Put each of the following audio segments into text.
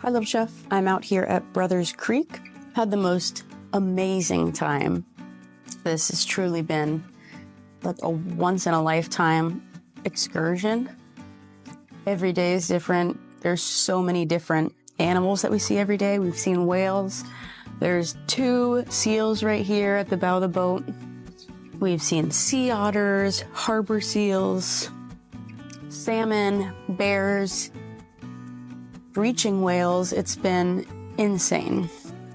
Hi, Little Chef. I'm out here at Brothers Creek. Had the most amazing time. This has truly been like a once-in-a-lifetime excursion. Every day is different. There's so many different animals that we see every day. We've seen whales. There's 2 seals right here at the bow of the boat. We've seen sea otters, harbor seals, salmon, bears, breaching whales. It's been insane.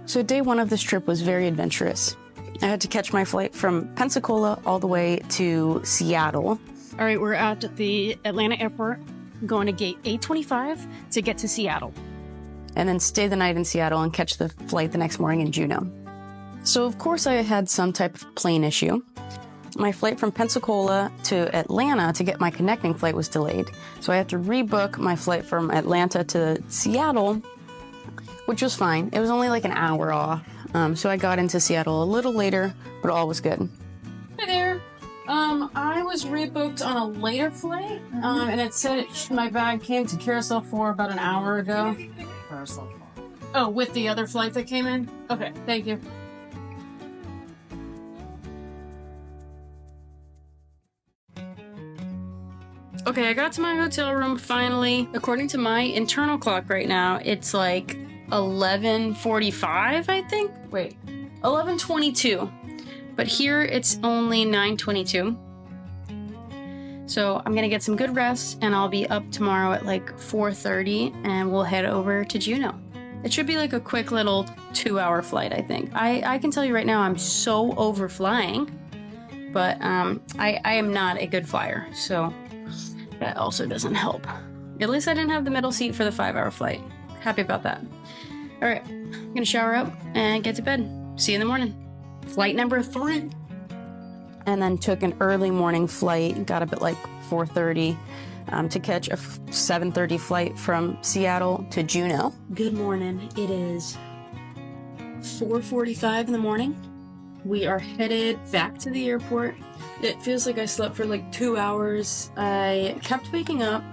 So day 1 of this trip was very adventurous. I had to catch my flight from Pensacola all the way to Seattle. All right, we're at the Atlanta airport, going to gate 825 to get to Seattle. And then stay the night in Seattle and catch the flight the next morning in Juno. So of course I had some type of plane issue. My flight from Pensacola to Atlanta to get my connecting flight was delayed. So I had to rebook my flight from Atlanta to Seattle, which was fine. It was only like an hour off. So I got into Seattle a little later, but all was good. Hi there. I was rebooked on a later flight, and it said my bag came to Carousel 4 about an hour ago. Carousel 4. Oh, with the other flight that came in? Okay, thank you. Okay, I got to my hotel room finally. According to my internal clock right now, it's like 11:45, I think? Wait, 11:22. But here it's only 9:22. So I'm gonna get some good rest and I'll be up tomorrow at like 4:30 and we'll head over to Juno. It should be like a quick little 2-hour flight, I think. I can tell you right now I'm so over flying, but I am not a good flyer, so that also doesn't help. At least I didn't have the middle seat for the 5-hour flight. Happy about that. All right, I'm gonna shower up and get to bed. See you in the morning. Flight number 3. And then took an early morning flight, got up at like 4:30 to catch a 7:30 flight from Seattle to Juno. Good morning. It is 4:45 in the morning. We are headed back to the airport. It feels like I slept for like 2 hours. I kept waking up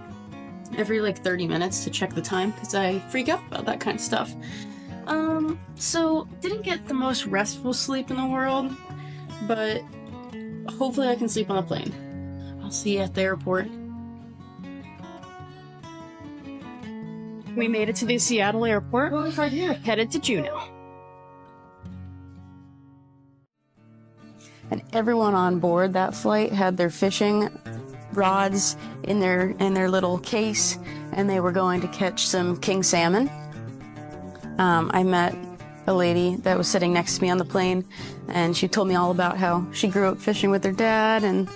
every like 30 minutes to check the time because I freak out about that kind of stuff. So didn't get the most restful sleep in the world, but hopefully I can sleep on the plane. I'll see you at the airport. We made it to the Seattle airport. Right here. Headed to Juno. And everyone on board that flight had their fishing rods in their little case, and they were going to catch some king salmon. I met a lady that was sitting next to me on the plane, and she told me all about how she grew up fishing with her dad, and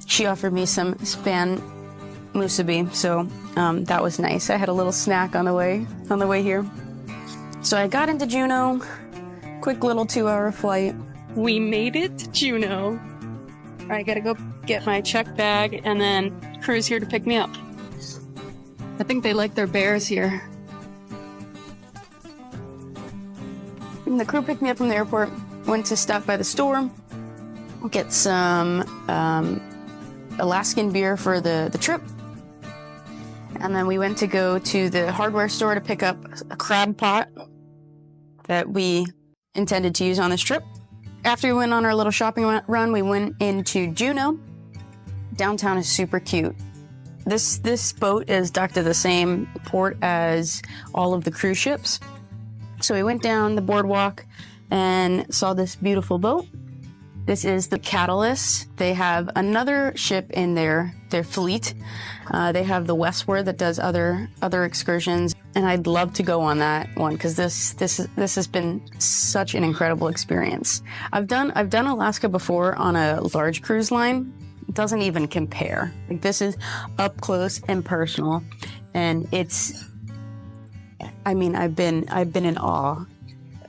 she offered me some span musubi, so that was nice. I had a little snack on the way here. So I got into Juno, quick little 2-hour flight. We made it to Juno. All right, gotta go get my check bag, and then crew's here to pick me up. I think they like their bears here. And the crew picked me up from the airport, went to stop by the store, get some Alaskan beer for the trip. And then we went to go to the hardware store to pick up a crab pot that we intended to use on this trip. After we went on our little shopping run, we went into Juno. Downtown is super cute. This boat is docked at the same port as all of the cruise ships. So we went down the boardwalk and saw this beautiful boat. This is the Catalyst. They have another ship in their fleet. They have the Westward that does other excursions, and I'd love to go on that one because this has been such an incredible experience. I've done Alaska before on a large cruise line. It doesn't even compare. Like, this is up close and personal, and it's. I mean, I've been in awe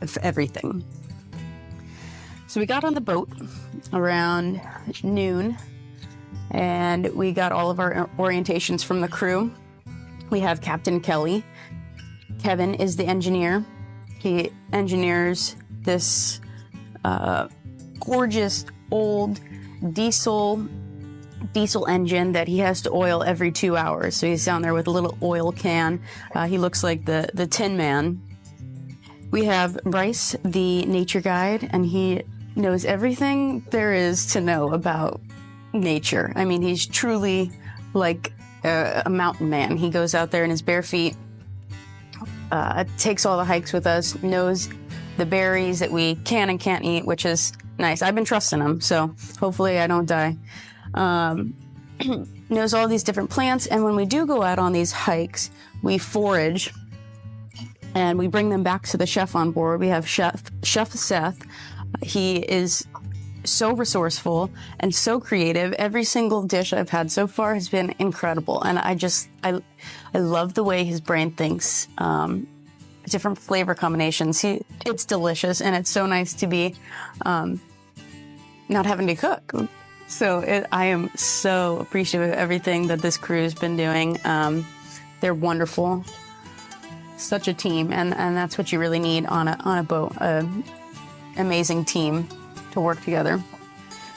of everything. So we got on the boat around noon, and we got all of our orientations from the crew. We have Captain Kelly. Kevin is the engineer. He engineers this gorgeous old diesel diesel engine that he has to oil every 2 hours. So he's down there with a little oil can. He looks like the Tin Man. We have Bryce, the nature guide, and he knows everything there is to know about nature. I mean, he's truly like a mountain man. He goes out there in his bare feet, takes all the hikes with us, knows the berries that we can and can't eat, which is nice. I've been trusting him, so hopefully I don't die. Knows all these different plants, and when we do go out on these hikes, we forage and we bring them back to the chef on board. We have Chef Seth. He is so resourceful and so creative. Every single dish I've had so far has been incredible, and I love the way his brain thinks. Different flavor combinations. It's delicious, and it's so nice to be not having to cook. So I am so appreciative of everything that this crew has been doing. They're wonderful. Such a team, and that's what you really need on a boat. Amazing team to work together.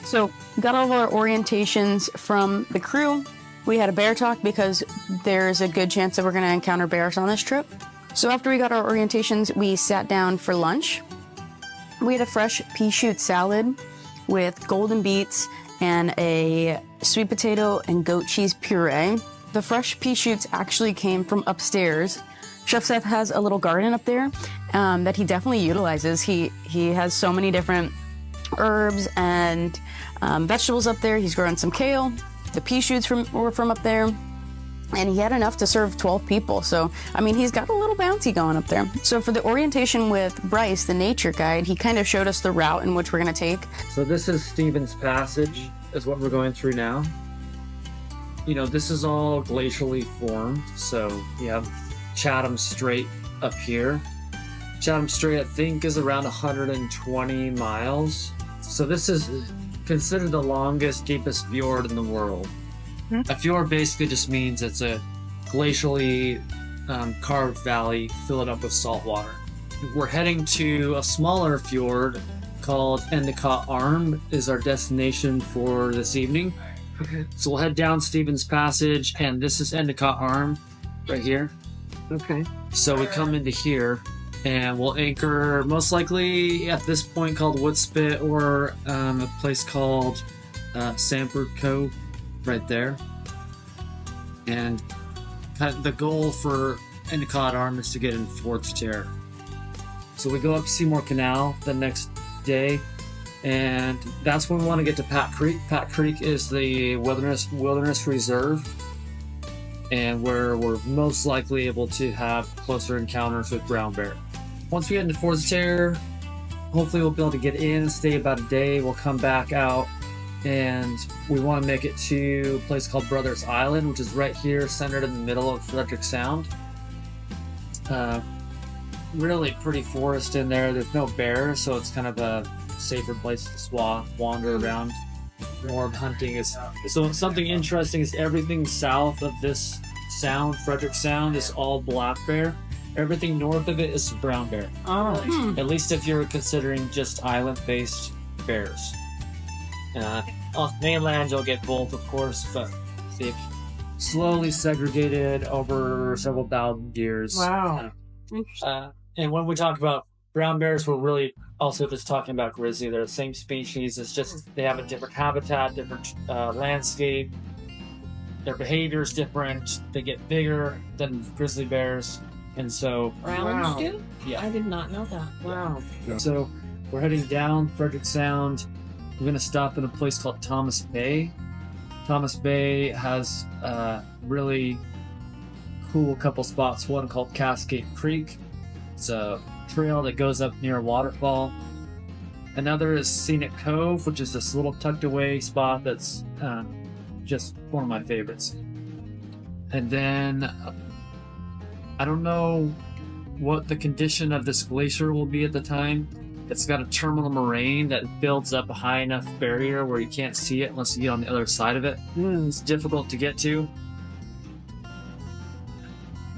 So got all of our orientations from the crew. We had a bear talk because there's a good chance that we're going to encounter bears on this trip. So after we got our orientations, we sat down for lunch. We had a fresh pea shoot salad with golden beets and a sweet potato and goat cheese puree. The fresh pea shoots actually came from upstairs. Chef Seth has a little garden up there that he definitely utilizes. He has so many different herbs and vegetables up there. He's growing some kale. The pea shoots were from up there. And he had enough to serve 12 people. So, I mean, he's got a little bounty going up there. So for the orientation with Bryce, the nature guide, he kind of showed us the route in which we're going to take. So this is Stevens Passage, is what we're going through now. You know, this is all glacially formed. So you have Chatham Strait up here. Chatham Strait, I think, is around 120 miles. So this is considered the longest, deepest fjord in the world. A fjord basically just means it's a glacially carved valley filled up with salt water. We're heading to a smaller fjord called Endicott Arm is our destination for this evening. Okay. So we'll head down Stevens Passage, and this is Endicott Arm right here. Okay. So we come into here, and we'll anchor most likely at this point called Woodspit or a place called Sanford Cove. Right there. And kind of the goal for Endicott Arm is to get in Fourth Chair. So we go up Seymour Canal the next day, and that's when we want to get to Pat Creek. Pat Creek is the wilderness reserve, and where we're most likely able to have closer encounters with brown bear. Once we get into Fourth Chair, hopefully we'll be able to get in and stay about a day. We'll come back out, and we want to make it to a place called Brothers Island, which is right here, centered in the middle of Frederick Sound. Really pretty forest in there. There's no bears, so it's kind of a safer place to wander around. More hunting is so. Something interesting is everything south of this sound, Frederick Sound, is all black bear. Everything north of it is brown bear. Oh. At least if you're considering just island-based bears. On mainland, you'll get both, of course, but they've slowly segregated over several thousand years. Wow. And when we talk about brown bears, we're really also just talking about grizzly. They're the same species. It's just they have a different habitat, different landscape. Their behavior is different. They get bigger than grizzly bears, and so Wow. Browns do? yeah. I did not know that. Wow. So we're heading down Frederick Sound. We're going to stop in a place called Thomas Bay. Thomas Bay has a really cool couple spots. One called Cascade Creek. It's a trail that goes up near a waterfall. Another is Scenic Cove, which is this little tucked away spot that's just one of my favorites. And then I don't know what the condition of this glacier will be at the time. It's got a terminal moraine that builds up a high enough barrier where you can't see it unless you get on the other side of it. It's difficult to get to.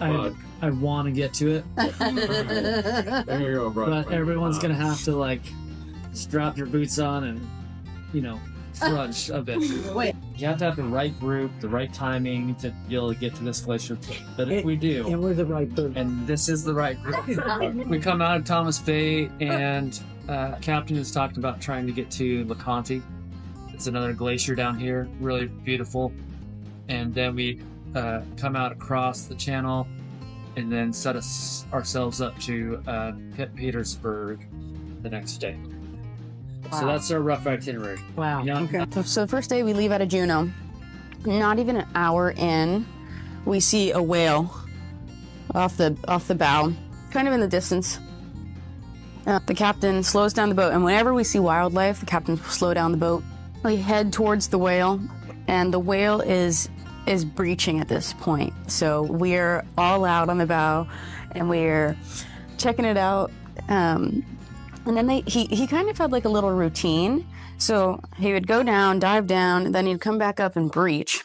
I want to get to it, There you go, bro. but everyone's gonna have to like strap your boots on and, you know, crunch a bit. You have to have the right group, the right timing to be able to get to this glacier. But if we do, And we're the right group. and this is the right group, we come out of Thomas Bay, and Captain has talked about trying to get to LeConte. It's another glacier down here, really beautiful. And then we come out across the channel and then set ourselves up to Petersburg the next day. So that's our rough itinerary. Wow. Yeah. Okay. So the first day we leave out of Juno. Not even an hour in, we see a whale off the bow, kind of in the distance. The captain slows down the boat, and whenever we see wildlife, the captain will slow down the boat. We head towards the whale, and the whale is breaching at this point. So we're all out on the bow, and we're checking it out. And then he kind of had like a little routine. So he would go down, dive down, and then he'd come back up and breach.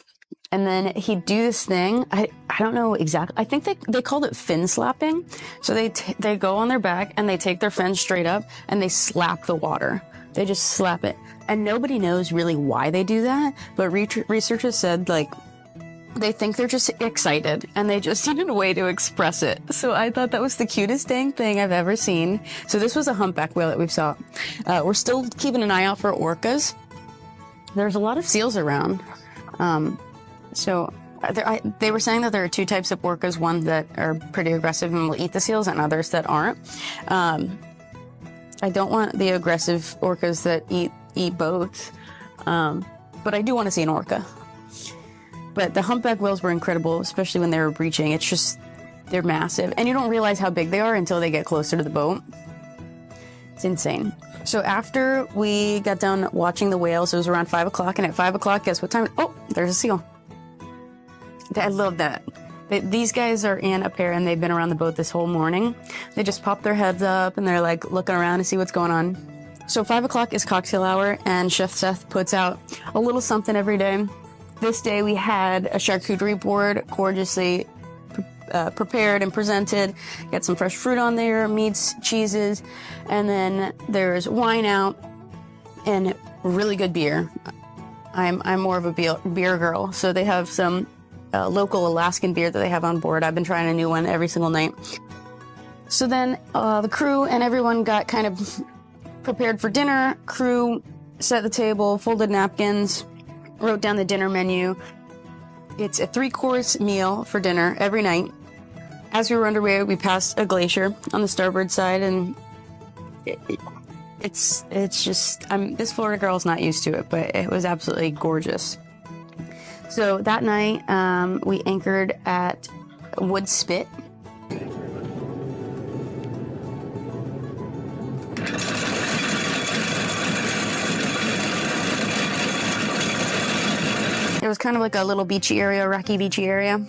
And then he'd do this thing. I don't know exactly. I think they called it fin slapping. So they go on their back and they take their fins straight up and they slap the water. They just slap it. And nobody knows really why they do that. But researchers said like they think they're just excited and they just needed a way to express it. So I thought that was the cutest dang thing I've ever seen. So this was a humpback whale that we saw. We're still keeping an eye out for orcas. There's a lot of seals around. So they were saying that there are two types of orcas, one that are pretty aggressive and will eat the seals and others that aren't. I don't want the aggressive orcas that eat boats, but I do want to see an orca. But the humpback whales were incredible, especially when they were breaching. It's just, they're massive. And you don't realize how big they are until they get closer to the boat. It's insane. So after we got done watching the whales, it was around 5 o'clock. And at 5 o'clock, guess what time? Oh, there's a seal. I love that. These guys are in a pair and they've been around the boat this whole morning. They just pop their heads up and they're like looking around to see what's going on. So 5 o'clock is cocktail hour and Chef Seth puts out a little something every day. This day we had a charcuterie board, gorgeously prepared and presented. Got some fresh fruit on there, meats, cheeses, and then there's wine out and really good beer. I'm more of a beer girl, so they have some local Alaskan beer that they have on board. I've been trying a new one every single night. So then the crew and everyone got kind of prepared for dinner. Crew set the table, folded napkins, wrote down the dinner menu. It's a 3-course meal for dinner every night. As we were underway, we passed a glacier on the starboard side, and it's just, this Florida girl's not used to it, but it was absolutely gorgeous. So that night, we anchored at Wood Spit. It was kind of like a little beachy area, rocky beachy area.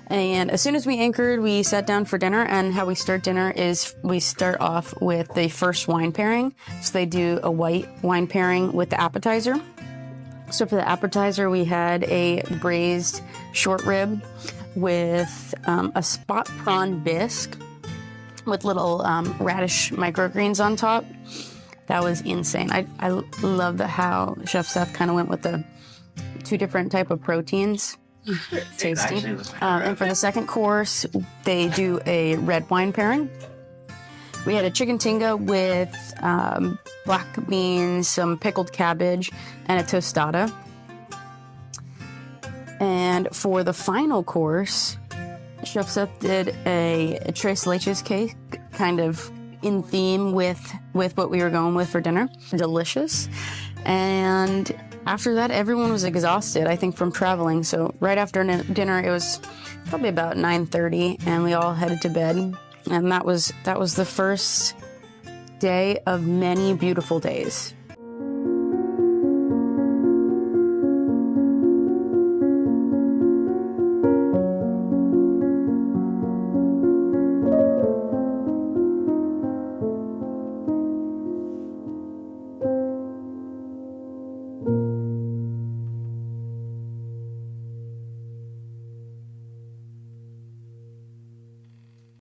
And as soon as we anchored, we sat down for dinner. And how we start dinner is we start off with the first wine pairing. So they do a white wine pairing with the appetizer. So for the appetizer, we had a braised short rib with a spot prawn bisque with little radish microgreens on top. That was insane. I love how Chef Seth kind of went with the 2 different type of proteins. Tasty. And for the second course, they do a red wine pairing. We had a chicken tinga with black beans, some pickled cabbage, and a tostada. And for the final course, Chef Seth did a tres leches cake, kind of in theme with what we were going with for dinner. Delicious. And after that, everyone was exhausted, I think, from traveling. So right after dinner, it was probably about 9:30, and we all headed to bed. And that was the first day of many beautiful days.